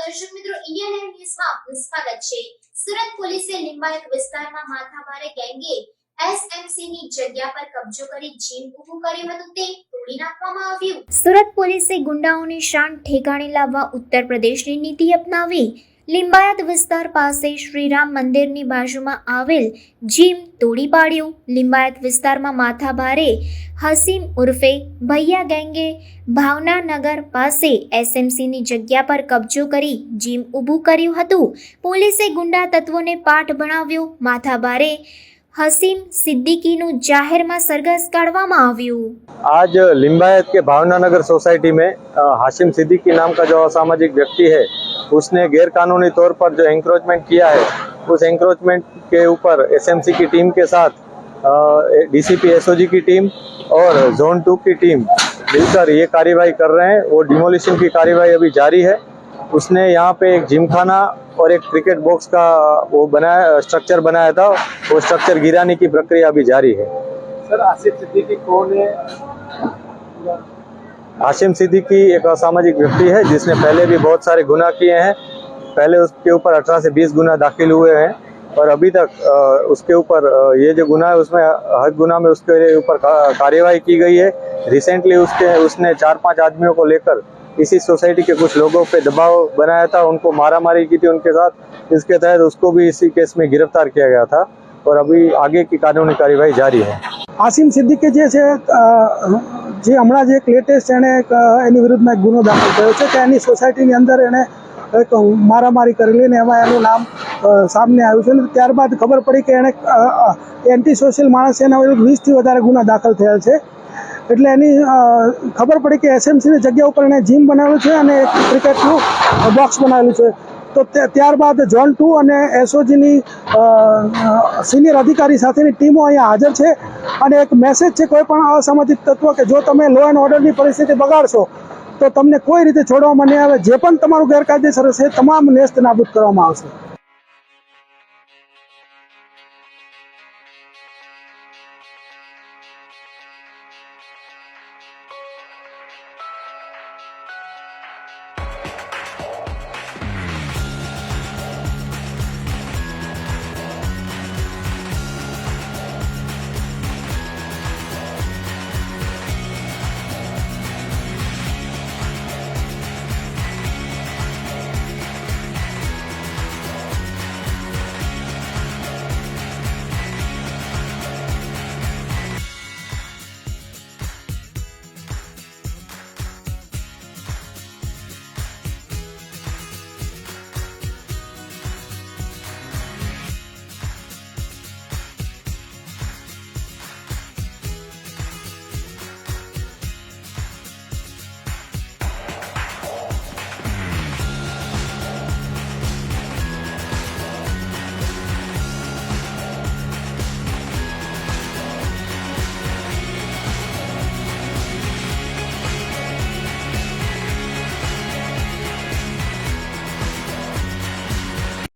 દર્શક મિત્રો, ઇન્ડિયન ન્યૂઝમાં આપનું સ્વાગત છે। સુરત પોલીસે લિંબાયત વિસ્તારમાં માથાભારે ગેંગે એસએમસી ની જગ્યા પર કબજો કરી જીમ ઊભું કર્યું હતું તે તોડી નાખવામાં આવ્યું। સુરત પોલીસે ગુંડાઓની શાન ઠેકાણે લાવવા ઉત્તર પ્રદેશની નીતિ અપનાવી લિંબાયત વિસ્તાર પાસે શ્રીરામ મંદિરની બાજુમાં આવેલ જીમ તોડી પાડ્યું। લિંબાયત વિસ્તારમાં માથાભારે હસીમ ઉર્ફે ભૈયા ગેંગે ભાવનાનગર પાસે એસએમસીની જગ્યા પર કબજો કરી જીમ ઊભું કર્યું હતું। પોલીસે ગુંડા તત્વોને પાઠ ભણાવ્યો। માથાભારે हसीम सिद्दीकी नु जाहिर में सरगस काढ़वामा आव्યું। आज लिंबायत के भावनानगर सोसाइटी में हाशिम सिद्दीकी नाम का जो असामाजिक व्यक्ति है उसने गैर कानूनी तौर पर जो एंक्रोचमेंट किया है उस एंक्रोचमेंट के ऊपर एसएमसी की टीम के साथ डीसीपी एसओजी की टीम और जोन 2 की टीम मिलकर ये कार्यवाही कर रहे हैं। वो डिमोलिशन की कार्यवाही अभी जारी है। उसने यहाँ पे एक जिमखाना और एक क्रिकेट बॉक्स का वो बनाया स्ट्रक्चर बनाया था। वो स्ट्रक्चर गिराने की प्रक्रिया अभी जारी है। सर, हाशिम सिद्दीकी कौन है? हाशिम सिद्दीकी एक असामाजिक व्यक्ति है जिसने पहले भी बहुत सारे गुनाह किए हैं। पहले उसके ऊपर 18 से 20 गुना दाखिल हुए हैं और अभी तक उसके ऊपर ये जो गुनाह है उसमें हर गुनाह में उसके ऊपर कार्यवाही की गई है। रिसेंटली उसने 4-5 आदमियों को लेकर इसी सोसाइटी के कुछ लोगों पे दबाव बनाया था, उनको मारामारी की थी उनके साथ। इसके तहत उसको भी इसी केस में गिरफ्तार किया गया था और अभी आगे की कानूनी कार्यवाही जारी है। हाशिम सिद्दीकी जे हमણાં જે એક લેટેસ્ટ એની વિરુદ્ધમાં એક ગુનો દાખલ થયો છે કે એની સોસાયટીની અંદર એણે એક મારામારી કરેલી ને એમાં એનું નામ સામે આવ્યું છે। ત્યારબાદ ખબર પડી કે એણે એન્ટી સોશિયલ માણસ એના વિરુદ્ધ 20થી વધારે ગુના દાખલ થયા છે। એટલે એની ખબર પડી કે એસએમસીની જગ્યા ઉપર એણે જીમ બનાવેલું છે અને એક ક્રિકેટનું બોક્સ બનાવેલું છે। તો ત્યારબાદ ઝોન 2 અને એસઓજીની સિનિયર અધિકારી સાથેની ટીમો અહીંયા હાજર છે અને એક મેસેજ છે કોઈ પણ અસામાજિક તત્વ કે જો તમે લો એન્ડ ઓર્ડરની પરિસ્થિતિ બગાડશો તો તમને કોઈ રીતે છોડવામાં નહીં આવે। જે પણ તમારું ગેરકાયદેસર હશે તમામ નેસ્ત નાબૂદ કરવામાં આવશે।